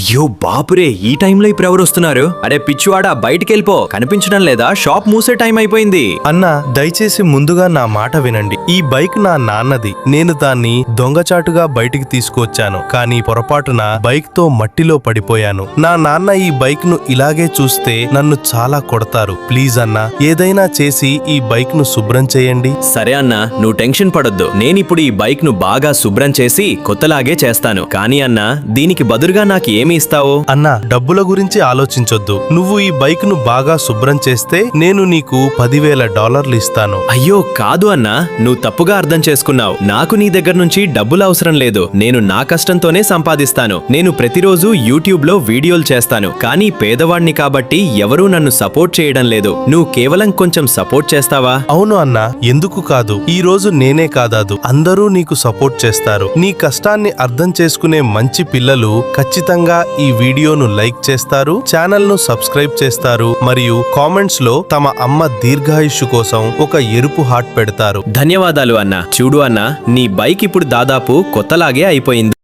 అయ్యో బాపురే, ఈ టైంలో ఇప్పుడు ఎవరు వస్తున్నారు? అరే పిచ్చివాడా, బయటికెళ్ళిపో, కనిపించడం లేదా? షాప్ మూసే టైం అయిపోయింది. అన్నా, దయచేసి ముందుగా నా మాట వినండి. ఈ బైక్ నా నాన్నది. నేను దాన్ని దొంగచాటుగా బయటికి తీసుకొచ్చాను, కానీ పొరపాటున బైక్ తో మట్టిలో పడిపోయాను. నా నాన్న ఈ బైక్ ను ఇలాగే చూస్తే నన్ను చాలా కొడతారు. ప్లీజ్ అన్నా, ఏదైనా చేసి ఈ బైక్ ను శుభ్రం చేయండి. సరే అన్నా, నువ్వు టెన్షన్ పడొద్దు. నేనిప్పుడు ఈ బైక్ ను బాగా శుభ్రం చేసి కొత్తలాగే చేస్తాను. కానీ అన్నా, దీనికి బదులుగా నాకు ఏమి ఇస్తావు? అన్నా, డబ్బుల గురించి ఆలోచించొద్దు. నువ్వు ఈ బైక్ ను బాగా శుభ్రం చేస్తే నేను నీకు $10,000 ఇస్తాను. అయ్యో కాదు అన్నా, నువ్వు తప్పుగా అర్థం చేసుకున్నావు. నాకు నీ దగ్గర నుంచి డబ్బులు అవసరం లేదు. నేను నా కష్టంతోనే సంపాదిస్తాను. నేను ప్రతిరోజు యూట్యూబ్ లో వీడియోలు చేస్తాను, కానీ పేదవాణ్ణి కాబట్టి ఎవరూ నన్ను సపోర్ట్ చేయడం లేదు. నువ్వు కేవలం కొంచెం సపోర్ట్ చేస్తావా? అవును అన్నా, ఎందుకు కాదు. ఈ రోజు నేనే కాదాదు, అందరూ నీకు సపోర్ట్ చేస్తారు. నీ కష్టాన్ని అర్థం చేసుకునే మంచి పిల్లలు ఖచ్చితంగా ఈ వీడియోను లైక్ చేస్తారు, ఛానల్ ను సబ్స్క్రైబ్ చేస్తారు, మరియు కామెంట్స్ లో తమ అమ్మ దీర్ఘాయుష్షు కోసం ఒక ఎరుపు హార్ట్ పెడతారు. ధన్యవాదాలు అన్నా. చూడు అన్నా, నీ బైక్ ఇప్పుడు దాదాపు కొత్తలాగే అయిపోయింది.